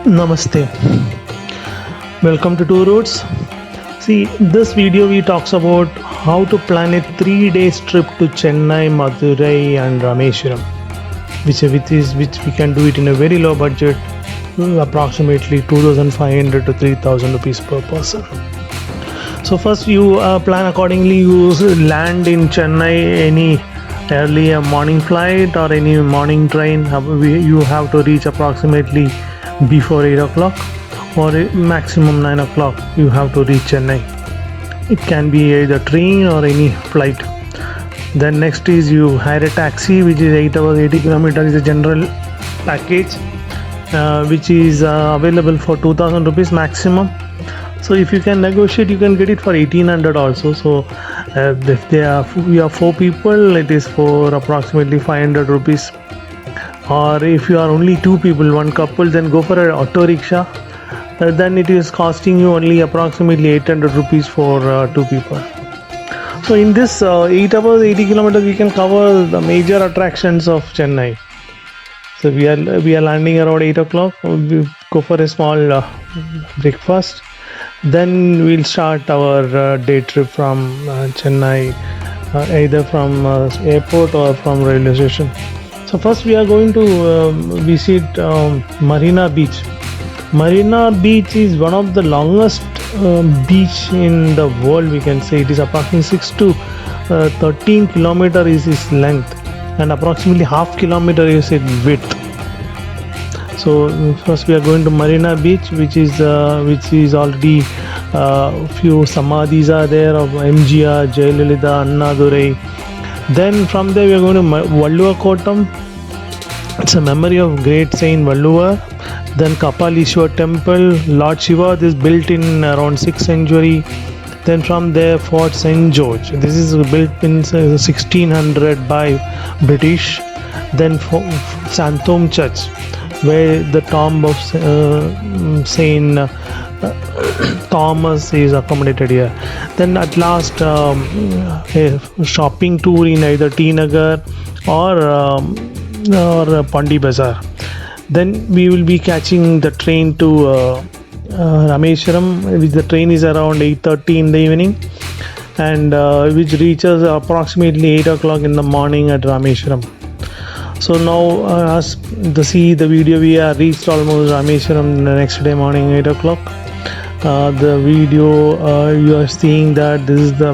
Namaste. Welcome to Two Roads. See, this video we talks about how to plan a 3 day trip to Chennai, Madurai, and Rameshwaram, which we can do it in a very low budget, approximately 2,500 to 3,000 rupees per person. So first you plan accordingly. You land in Chennai any early morning flight or any morning train. You have to reach approximately before 8 o'clock or maximum 9 o'clock you have to reach Chennai. It can be either train or any flight. Then next is you hire a taxi, which is 8 hours 80 kilometers is a general package, which is available for 2,000 rupees maximum. So if you can negotiate, you can get it for 1,800 also. So if we are 4 people, it is for approximately 500 rupees. Or if you are only 2 people, 1 couple, then go for an auto rickshaw. Then it is costing you only approximately 800 rupees for 2 people. So in this 8 hours 80 kilometers, we can cover the major attractions of Chennai. So we are landing around 8 o'clock. We go for a small breakfast. Then we'll start our day trip from Chennai, either from airport or from railway station. So first we are going to visit Marina Beach. Marina Beach is one of the longest beach in the world, we can say. It is approximately 6 to 13 kilometer is its length, and approximately half kilometer is its width. So first we are going to Marina Beach, which is already few samadhis are there of MGR, Jayalalitha, Annadurai. Then from there we are going to Valluva Kotam. It's a memory of great Saint Valluva. Then Kapalishwar Temple, Lord Shiva. This is built in around 6th century. Then from there Fort St. George. This is built in 1600 by British. Then Santom Church, where the tomb of Saint Thomas is accommodated here. Then at last a shopping tour in either T Nagar or Pandi Bazaar. Then we will be catching the train to Rameshwaram, which the train is around 8:30 in the evening, and which reaches approximately 8 o'clock in the morning at Rameshwaram. So now as the video, we are reached almost Rameshwaram the next day morning 8 o'clock. The video you are seeing that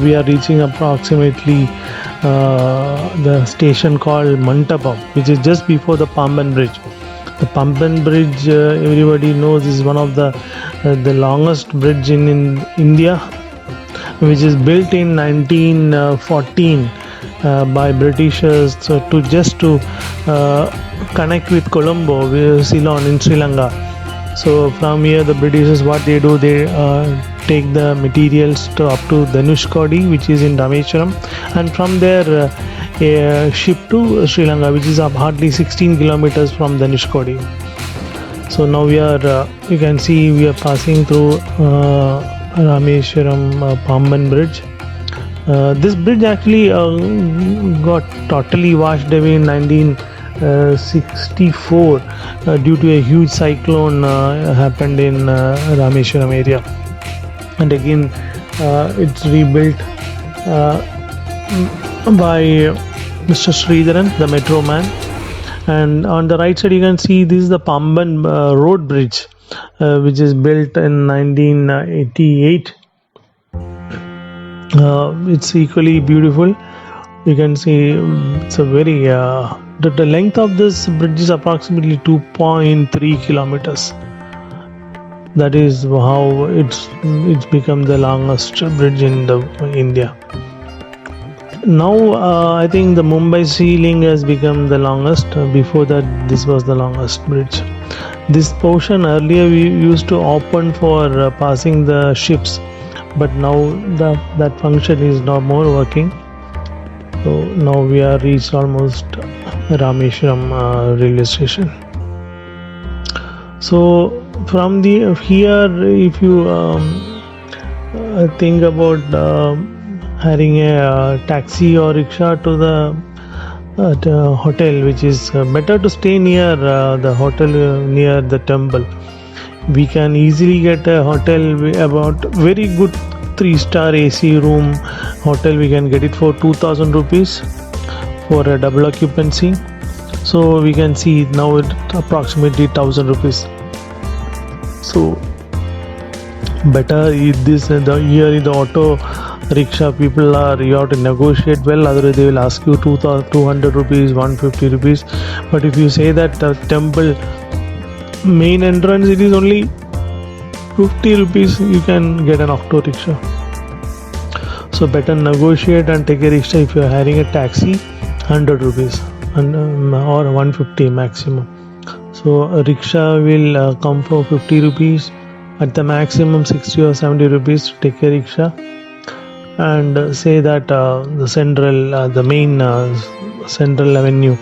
we are reaching approximately the station called Mantapam, which is just before the Pamban Bridge. The Pamban Bridge, everybody knows, is one of the longest bridge in India, which is built in 1914 by Britishers, so to connect with Colombo, Ceylon in Sri Lanka. So from here the Britishers, what they do, they take the materials up to Dhanushkodi, which is in Rameshwaram, and from there a ship to Sri Lanka, which is hardly 16 kilometers from Dhanushkodi. So now you can see we are passing through Rameshwaram Pamban Bridge. This bridge actually got totally washed away in 1964 due to a huge cyclone happened in Rameshwaram area, and again it's rebuilt by Mr. Sridharan, the metro man. And on the right side you can see this is the Pamban road bridge, which is built in 1988. It's equally beautiful. You can see it's a very the length of this bridge is approximately 2.3 kilometers. That is how it's become the longest bridge in India. Now I think the Mumbai Sea Link has become the longest. Before that, this was the longest bridge. This portion earlier we used to open for passing the ships, but now that function is no more working. So now we are reached almost Rameshwaram railway station. So from here, if you think about hiring a taxi or rickshaw to the hotel, which is better to stay near the hotel, near the temple. We can easily get a hotel about very good 3-star AC room hotel. We can get it for 2000 rupees for a double occupancy. So we can see now it approximately 1000 rupees. So better this the here in the auto rickshaw people are, you have to negotiate well, otherwise they will ask you 200 rupees, 150 rupees. But if you say that the temple main entrance, it is only 50 rupees, you can get an auto rickshaw. So better negotiate and take a rickshaw. If you are hiring a taxi, 100 rupees and or 150 maximum. So a rickshaw will come for 50 rupees, at the maximum 60 or 70 rupees. Take a rickshaw and say that the main central avenue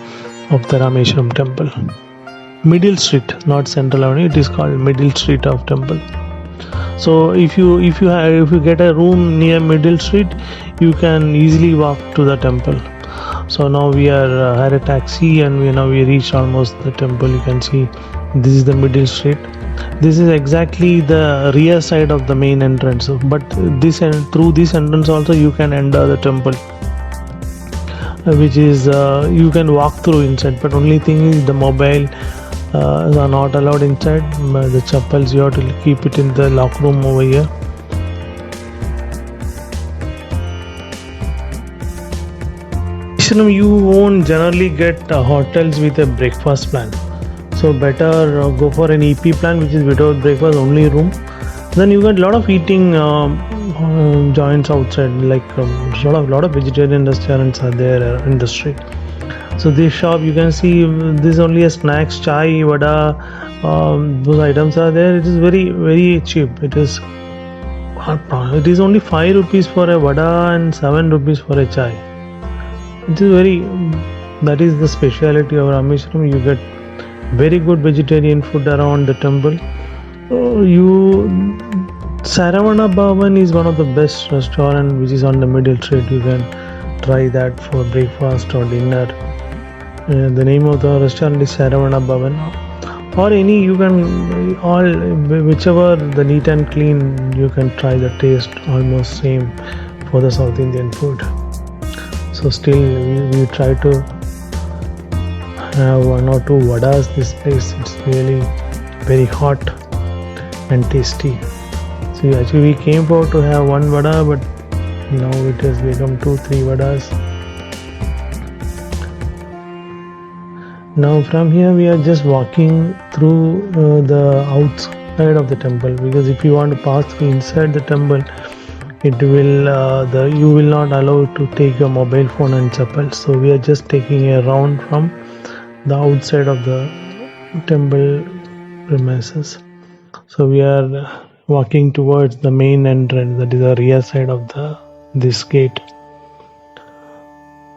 of the Rameshwaram temple, middle street, not central avenue, it is called middle street of temple. So if you get a room near middle street, you can easily walk to the temple. So now we are had a taxi and we reached almost the temple. You can see this is the middle street. This is exactly the rear side of the main entrance, but through this entrance also you can enter the temple, which is you can walk through inside, but only thing is the mobile are not allowed inside. The chappals you have to keep it in the lock room over here. You won't generally get hotels with a breakfast plan, so better go for an EP plan, which is without breakfast, only room. Then you get a lot of eating joints outside, like lot of vegetarian restaurants are there in the street. So this shop, you can see this is only a snacks, chai, vada, those items are there. It is very very cheap. It is only 5 rupees for a vada and 7 rupees for a chai. It is that is the speciality of Rameshwaram. You get very good vegetarian food around the temple. Saravana Bhavan is one of the best restaurant which is on the middle street. You can try that for breakfast or dinner. The name of the restaurant is Saravana Bhavan, or any, you can whichever the neat and clean, you can try the taste almost same for the South Indian food. So still we try to have 1 or 2 vadas. This place, it's really very hot and tasty. So actually we came for to have 1 vada, but now it has become 2-3 vadas. Now from here we are just walking through the outside of the temple, because if you want to pass through inside the temple, it will you will not allow to take your mobile phone and chappal. So we are just taking a round from the outside of the temple premises. So we are walking towards the main entrance, that is the rear side of this gate.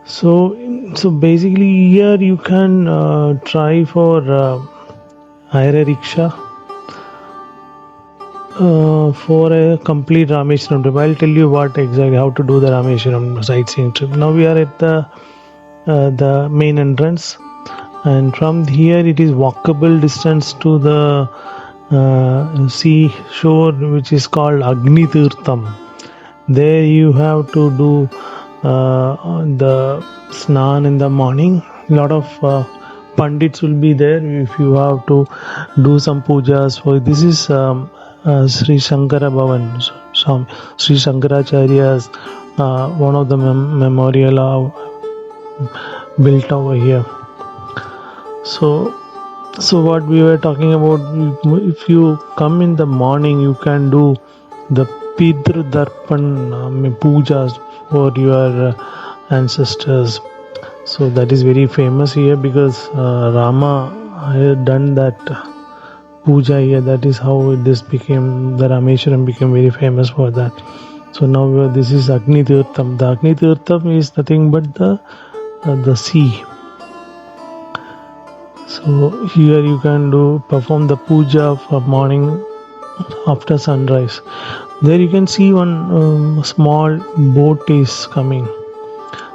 So basically here you can try for hire a rickshaw for a complete Rameshwaram trip. I'll tell you what exactly how to do the Rameshwaram sightseeing trip. Now we are at the main entrance, and from here it is walkable distance to the sea shore, which is called Agni Tirtham. There you have to do the snan in the morning. A lot of pandits will be there if you have to do some pujas. For this is Sri Shankara Bhavan, Sri Shankaracharya's one of the memorial built over here. So what we were talking about, if you come in the morning, you can do the Pidru Darpan pujas for your ancestors. So that is very famous here, because Rama had done that puja here. That is how the Rameshwaram became very famous for that. So now this is Agni Tirtham. The Agni Tirtham is nothing but the sea. So here you can perform the puja for morning after sunrise. There you can see one small boat is coming.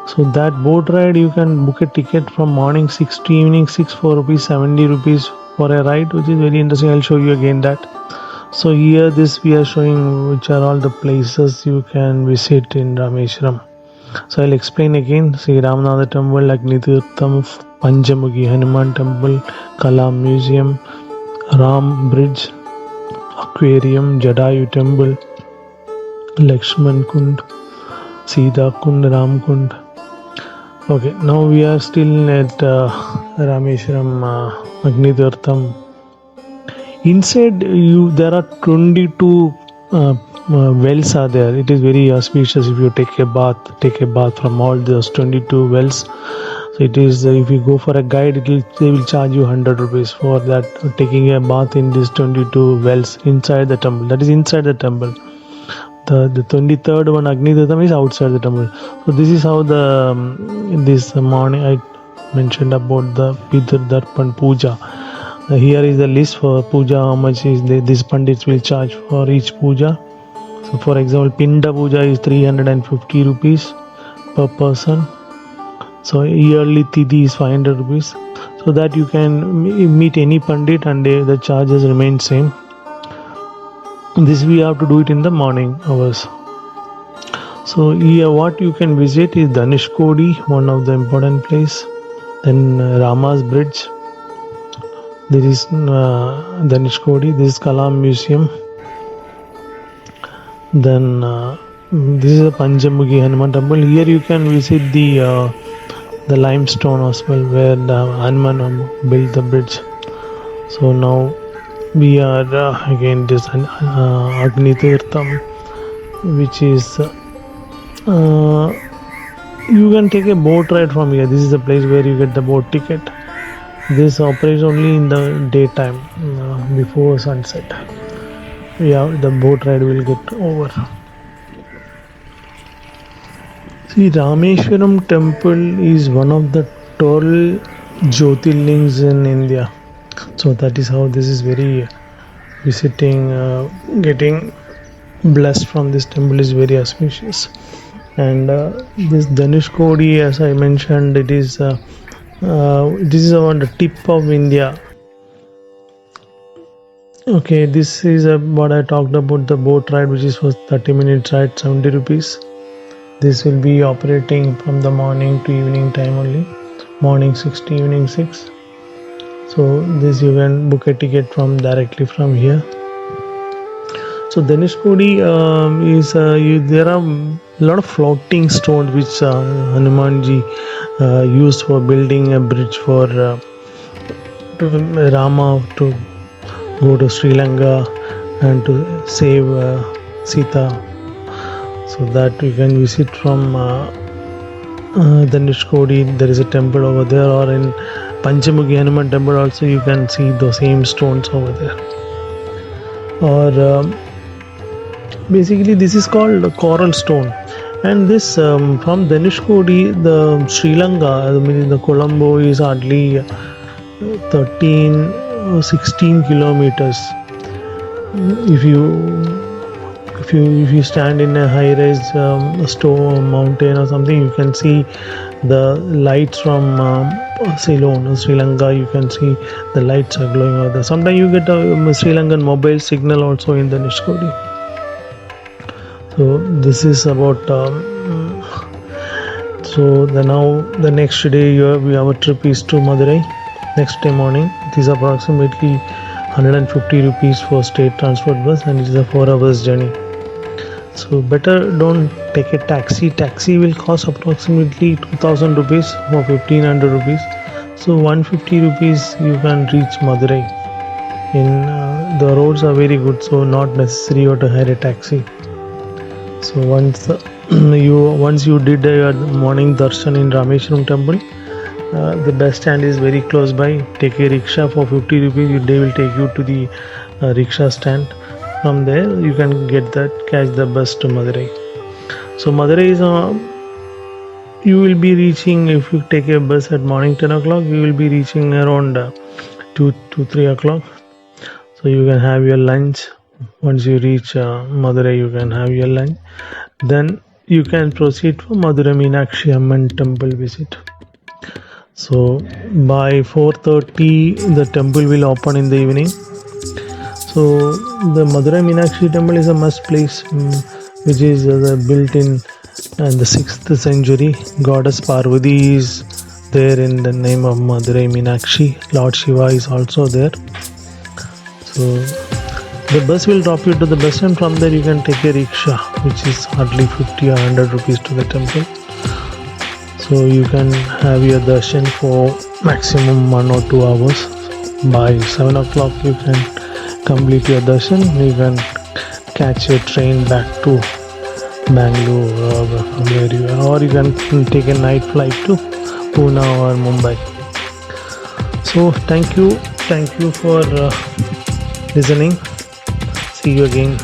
So that boat ride, you can book a ticket from morning 6 to evening 6 for rupees 70 rupees for a ride, which is very interesting. I'll show you again that. So here this we are showing which are all the places you can visit in Rameshwaram. So I'll explain again. Sri Ramanatha Temple, Agnitirtham, Panchamugi Hanuman Temple, Kala Museum, Ram Bridge, Aquarium, Jadayu Temple, Lakshman Kund, Sita Kund, Ram Kund. Okay, now we are still at Rameshwaram, Agnitirtham. Inside you, there are 22 wells are there. It is very auspicious if you take a bath from all those 22 wells. So it is if you go for a guide, they will charge you 100 rupees for that taking a bath in these 22 wells inside the temple. That is inside the temple. The 23rd one Agnidatam is outside the temple. So this is how the this morning I mentioned about the Pitar Darpan Puja. Here is the list for puja. How much is these pandits will charge for each puja. So for example, Pinda Puja is 350 rupees per person. So yearly Tithi is 500 rupees. So that you can meet any pandit and the charges remain same. This we have to do it in the morning hours. So here what you can visit is Dhanishkodi, one of the important place. Then Rama's Bridge. There is Dhanishkodi. This is Kalam Museum. Then this is a Panchamugi Hanuman Temple. Here you can visit the limestone as well, where the Hanuman built the bridge. So now we are again this Agnitirtham, which is you can take a boat ride from here. This is the place where you get the boat ticket. This operates only in the daytime before sunset. Yeah, the boat ride will get over. See, Rameshwaram temple is one of the 12 Jyotirlings in India. So that is how this is very visiting, getting blessed from this temple is very auspicious. And this Dhanishkodi, as I mentioned, it is this is on the tip of India. Okay, this is what I talked about, the boat ride, which is for 30 minutes ride, 70 rupees. This will be operating from the morning to evening time only, morning 6 to evening 6. So this you can book a ticket from directly from here. So Dhanishkodi is there are a lot of floating stones which Hanumanji used for building a bridge for Rama to go to Sri Lanka and to save Sita. So that you can visit from Dhanishkodi. There is a temple over there, or in Panchamugi Hanuman temple also you can see the same stones over there. Or basically this is called coral stone. And this from Dhanishkodi, the Sri Lanka, I mean the Colombo is hardly 13 or 16 kilometers. If you stand in a high-rise stone mountain or something, you can see the lights from Ceylon, Sri Lanka. You can see the lights are glowing out there. Sometimes you get a Sri Lankan mobile signal also in the Dhanishkodi. So this is about. So now the next day our trip is to Madurai. Next day morning, it is approximately 150 rupees for state transport bus, and it is a 4 hours journey. So better don't take a taxi. Taxi will cost approximately 2000 rupees or 1500 rupees. So 150 rupees you can reach Madurai. The roads are very good, so not necessary you have to hire a taxi. So once you did your morning darshan in Rameshwaram temple, the bus stand is very close by. Take a rickshaw for 50 rupees. They will take you to the rickshaw stand. From there you can catch the bus to Madurai. So Madurai is you will be reaching, if you take a bus at morning 10 o'clock, you will be reaching around 2 to 3 o'clock. So you can have your lunch. Once you reach Madurai, you can have your lunch. Then you can proceed for Madurai Meenakshi Amman temple visit. So by 4:30 the temple will open in the evening. So the Madurai Meenakshi temple is a must place, which is built in the 6th century. Goddess Parvati is there in the name of Madurai Meenakshi. Lord Shiva is also there. So the bus will drop you to the bus, and from there you can take a rickshaw, which is hardly 50 or 100 rupees to the temple. So you can have your darshan for maximum 1 or 2 hours. By 7 o'clock you can complete your darshan. You can catch a train back to Bangalore or from where you are, or you can take a night flight to Pune or Mumbai. So thank you for listening. See you again.